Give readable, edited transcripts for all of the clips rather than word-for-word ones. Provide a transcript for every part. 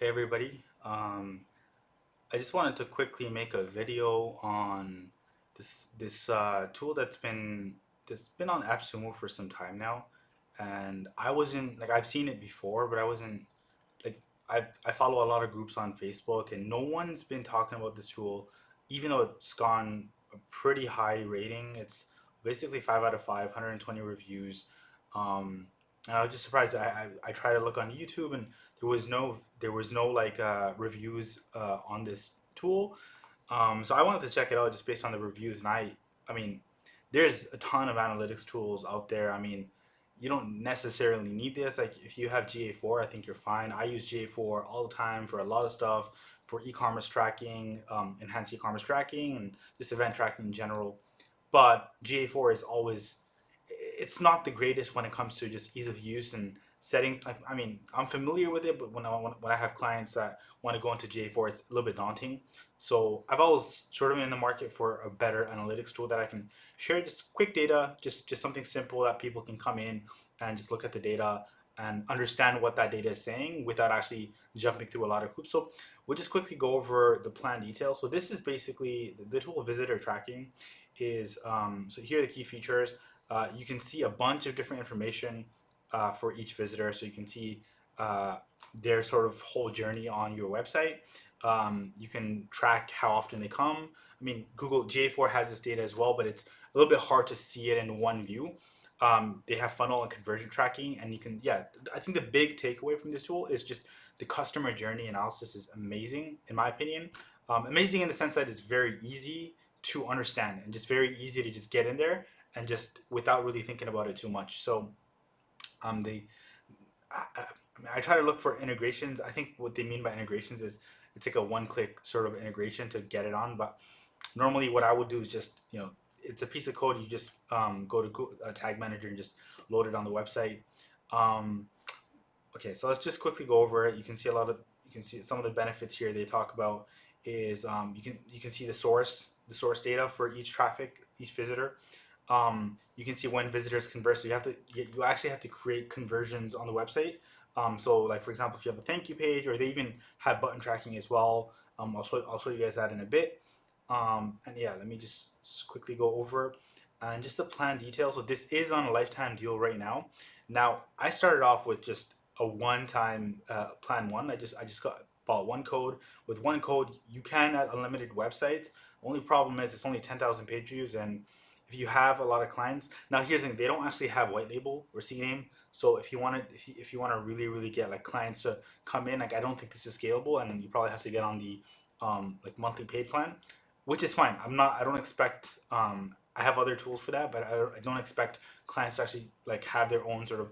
Hey everybody, I just wanted to quickly make a video on this tool that's been on AppSumo for some time now, and I wasn't like I've seen it before, but I wasn't like I follow a lot of groups on Facebook, and no one's been talking about this tool, even though it's gone a pretty high rating. It's basically 5 out of 5, 120 reviews. Um, and I was just surprised. I tried to look on YouTube, and there was no like reviews on this tool. So I wanted to check it out just based on the reviews, and I mean, there's a ton of analytics tools out there. I mean, you don't necessarily need this. Like if you have GA4, I think you're fine. I use GA4 all the time for a lot of stuff, for e-commerce tracking, enhanced e-commerce tracking, and just event tracking in general. But GA4 is always, it's not the greatest when it comes to just ease of use and setting. I mean, I'm familiar with it, but when I have clients that want to go into GA4, it's a little bit daunting. So I've always sort of been in the market for a better analytics tool that I can share just quick data, just something simple that people can come in and just look at the data and understand what that data is saying without actually jumping through a lot of hoops. So we'll just quickly go over the plan details. So this is basically the tool visitor tracking is, so here are the key features. You can see a bunch of different information for each visitor. So you can see uh, their sort of whole journey on your website. You can track how often they come. I mean, Google GA4 has this data as well, but it's a little bit hard to see it in one view. They have funnel and conversion tracking, and you can, yeah, I think the big takeaway from this tool is just the customer journey analysis is amazing, in my opinion. Amazing in the sense that it's very easy to understand and just very easy to just get in there and just without really thinking about it too much. So they I try to look for integrations. I think what they mean by integrations is it's like a one-click sort of integration to get it on. But normally, what I would do is just it's a piece of code. You just go to Tag Manager and just load it on the website. Um, okay, so let's just quickly go over it. You can see some of the benefits here. They talk about is you can see the source data for each traffic, each visitor. You can see when visitors convert. So you actually have to create conversions on the website. So like for example, if you have a thank you page, or they even have button tracking as well. I'll show you guys that in a bit. And yeah, let me just quickly go over and just the plan details. So this is on a lifetime deal right now. Now I started off with just a one-time plan one. I just got bought one code. With one code, you can add unlimited websites. Only problem is it's only 10,000 page views, and if you have a lot of clients, now here's the thing: they don't actually have white label or CNAME. So if you want to really get like clients to come in, like I don't think this is scalable, and you probably have to get on the like monthly paid plan, which is fine. I don't expect. I have other tools for that, but I don't expect clients to actually like have their own sort of.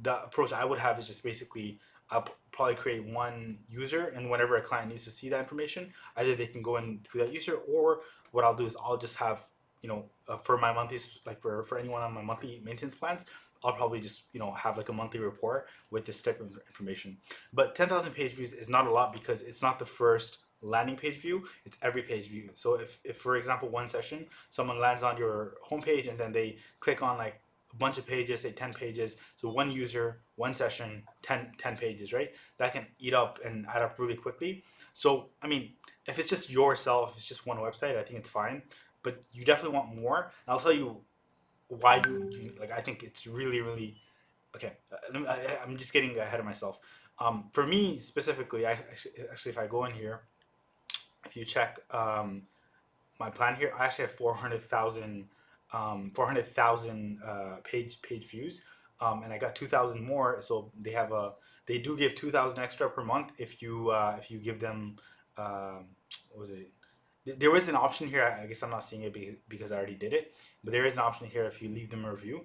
The approach I would have is just basically I'll probably create one user, and whenever a client needs to see that information, either they can go in through that user, or what I'll do is I'll just have for my monthly, like for anyone on my monthly maintenance plans, I'll probably just have like a monthly report with this type of information. But 10,000 page views is not a lot because it's not the first landing page view, it's every page view. So if for example one session someone lands on your homepage and then they click on like a bunch of pages, say 10 pages, so one user, one session, 10 pages, right? That can eat up and add up really quickly. So I mean, if it's just yourself, if it's just one website, I think it's fine, but you definitely want more. And I'll tell you why you like. I think it's really okay. I'm just getting ahead of myself. For me specifically, actually, if I go in here, if you check my plan here, I actually have 400,000 page views, and I got 2,000 more. So they do give 2,000 extra per month if you give them what was it? There is an option here. I guess I'm not seeing it because I already did it, but there is an option here if you leave them a review.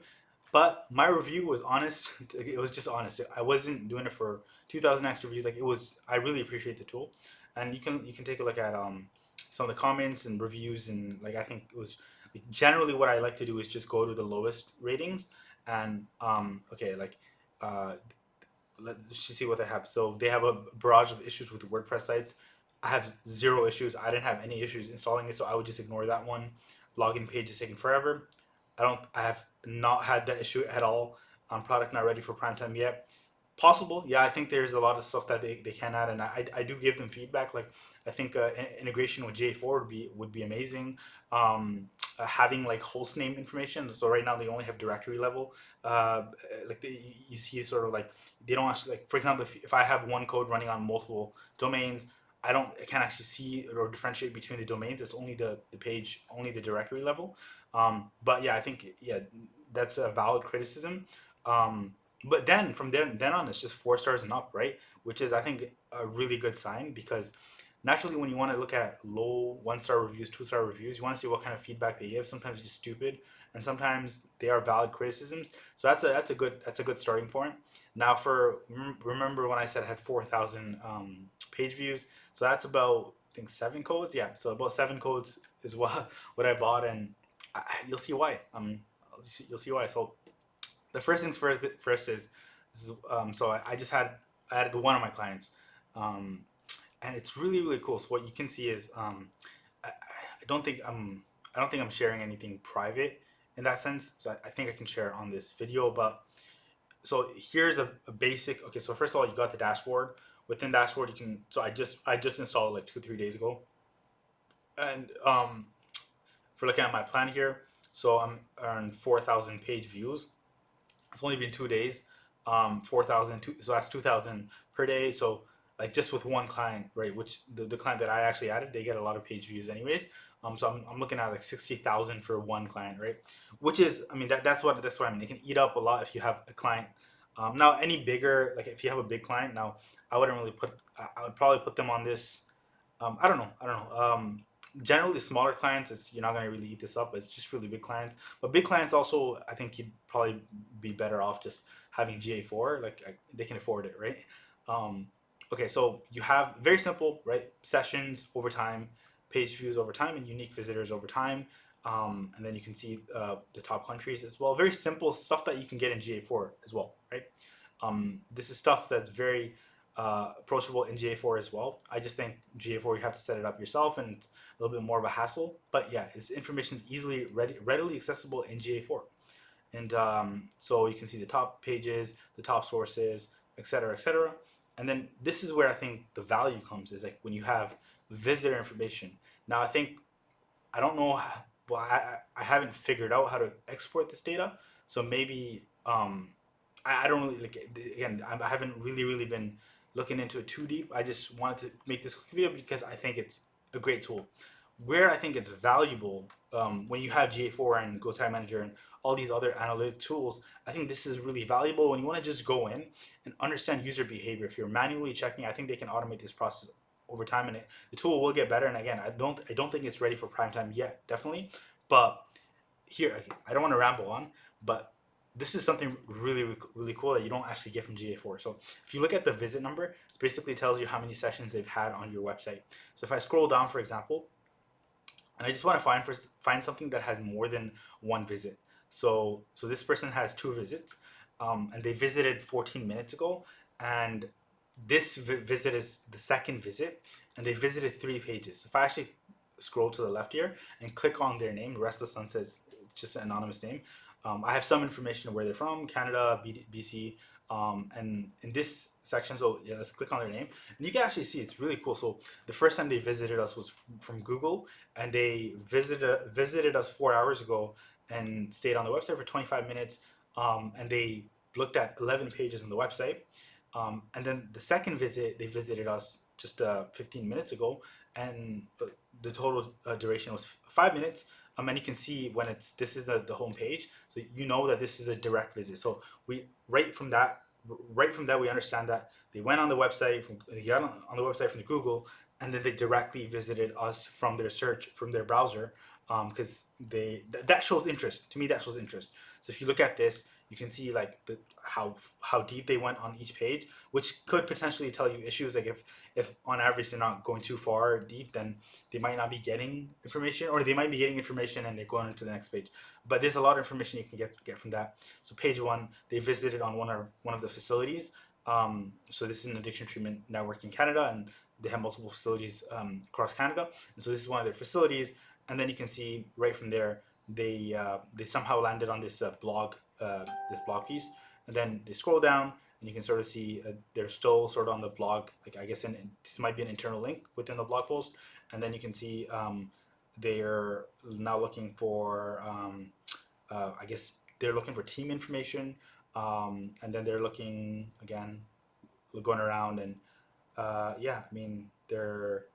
But my review was honest. It was just honest. I wasn't doing it for 2,000 extra views. Like it was. I really appreciate the tool, and you can take a look at some of the comments and reviews, and like I think it was like, generally what I like to do is just go to the lowest ratings and okay, like uh let's just see what they have. So they have a barrage of issues with WordPress sites. I have zero issues. I didn't have any issues installing it, so I would just ignore that one. Login page is taking forever. I have not had that issue at all. Product not ready for prime time yet. Possible, yeah. I think there's a lot of stuff that they can add, and I do give them feedback. Like I think integration with GA4 would be amazing. Having like host name information. So right now they only have directory level. Like you see sort of like they don't actually, like for example, if I have one code running on multiple domains, I can't actually see or differentiate between the domains. It's only the page, only the directory level. But yeah, I think yeah, that's a valid criticism. Um, but then from then on, it's just 4 stars and up, right? Which is I think a really good sign, because naturally when you want to look at low 1 star reviews, 2 star reviews, you want to see what kind of feedback they give. Sometimes it's just stupid, and sometimes they are valid criticisms. So that's a good starting point. Now for remember when I said I had 4,000 page views, so that's about I think 7 codes. Yeah, so about 7 codes is what I bought, and you'll see why. You'll see why. So the first things first is so I just I added one of my clients, um, and it's really cool. So what you can see is I don't think I don't think I'm sharing anything private in that sense. So I think I can share it on this video. But so here's a basic. Okay, so first of all, you got the dashboard. Within dashboard, you can. So I just installed it like 2 3 days ago, and for looking at my plan here, so I'm earned 4,000 page views. It's only been 2 days. 4,000, so that's 2,000 per day. So like just with one client, right? Which the client that I actually added, they get a lot of page views anyways. So I'm looking at like 60,000 for one client, right? Which is, I mean, that's what I mean. They can eat up a lot if you have a client. Now any bigger, like if you have a big client, now I wouldn't really put. I would probably put them on this. I don't know. I don't know. Generally, smaller clients, it's you're not gonna really eat this up. It's just really big clients. But big clients also, I think you'd probably be better off just having GA4. Like they can afford it, right? Um, okay, so you have very simple, right? Sessions over time, page views over time, and unique visitors over time. And then you can see the top countries as well. Very simple stuff that you can get in GA4 as well, right? This is stuff that's very approachable in GA4 as well. I just think GA4 you have to set it up yourself, and it's a little bit more of a hassle. But yeah, its information is readily accessible in GA4, and so you can see the top pages, the top sources, etc., etc. And then this is where I think the value comes, is like when you have visitor information. Now I think I don't know. Well, I haven't figured out how to export this data, so maybe I don't really like. Again, I haven't really been looking into it too deep. I just wanted to make this quick video because I think it's a great tool. Where I think it's valuable, when you have GA4 and GoTime Manager and all these other analytic tools, I think this is really valuable when you want to just go in and understand user behavior. If you're manually checking, I think they can automate this process over time, and the tool will get better. And again, I don't think it's ready for prime time yet, definitely. But here, okay, I don't want to ramble on, but this is something really cool that you don't actually get from GA4. So if you look at the visit number, it basically tells you how many sessions they've had on your website. So if I scroll down, for example, and I just want to find something that has more than one visit. So this person has 2 visits, and they visited 14 minutes ago, and this visit is the second visit, and they visited 3 pages. If I actually scroll to the left here and click on their name, Restless Sun says it's just an anonymous name. I have some information of where they're from, Canada, BC, and in this section, so yeah, let's click on their name, and you can actually see it's really cool. So the first time they visited us was from Google, and they visited us 4 hours ago and stayed on the website for 25 minutes, and they looked at 11 pages on the website. And then the second visit, they visited us just 15 minutes ago, and the total duration was 5 minutes. And you can see when this is the home page, so you know that this is a direct visit. So we right from that we understand that they went on the website they got on the website from Google, and then they directly visited us from their search from their browser, because that shows interest to me. That shows interest. So if you look at this, you can see like how deep they went on each page, which could potentially tell you issues. Like if on average they're not going too far deep, then they might not be getting information, or they might be getting information and they're going into the next page. But there's a lot of information you can get from that. So page 1, they visited on one of the facilities. So this is an addiction treatment network in Canada, and they have multiple facilities across Canada. And so this is one of their facilities. And then you can see right from there, they somehow landed on this blog piece, and then they scroll down, and you can sort of see they're still sort of on the blog. Like I guess this might be an internal link within the blog post, and then you can see they're now looking for I guess they're looking for team information, and then they're looking again, going around and yeah, I mean they're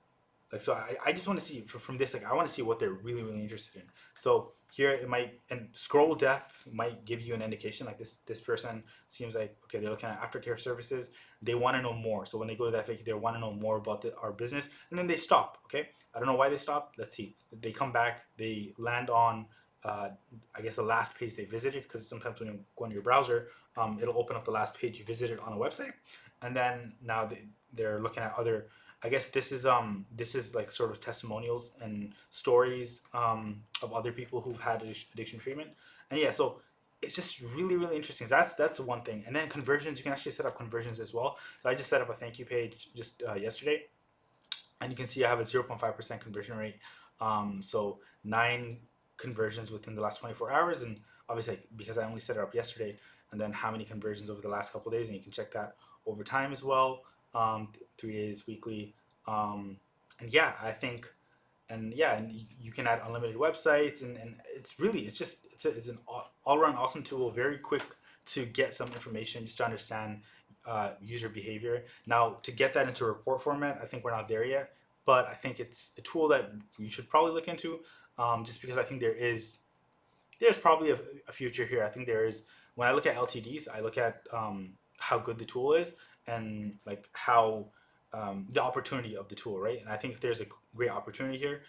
like, so I just want to see from this, like I want to see what they're really interested in. So here it might, and scroll depth might give you an indication, like this person seems like, okay, they're looking at aftercare services, they want to know more. So when they go to that FAQ, they want to know more about our business, and then they stop. Okay, I don't know why they stop. Let's see. They come back, they land on uh, I guess the last page they visited, because sometimes when you go on your browser, it'll open up the last page you visited on a website, and then now they're looking at other. I guess this is like sort of testimonials and stories of other people who've had addiction treatment, and yeah, so it's just really interesting. So that's one thing, and then conversions. You can actually set up conversions as well. So I just set up a thank you page just yesterday, and you can see I have a 0.5% conversion rate. So 9 conversions within the last 24 hours, and obviously because I only set it up yesterday, and then how many conversions over the last couple of days, and you can check that over time as well. 3 days weekly, and yeah, I think, and yeah, and you can add unlimited websites, and it's really, it's just it's an all around awesome tool, very quick to get some information, just to understand user behavior. Now, to get that into report format, I think we're not there yet, but I think it's a tool that you should probably look into, just because I think there's probably a future here. I think there is. When I look at LTDs, I look at how good the tool is, and like how the opportunity of the tool, right? And I think if there's a great opportunity here,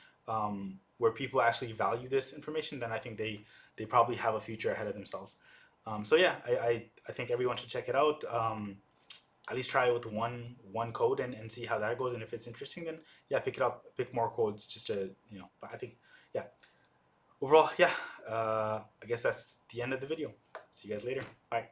where people actually value this information, then I think they probably have a future ahead of themselves. So yeah, I think everyone should check it out. At least try it with one code, and see how that goes. And if it's interesting, then yeah, pick it up, pick more codes, just to, you know. But I think, yeah, overall, yeah, I guess that's the end of the video. See you guys later. Bye.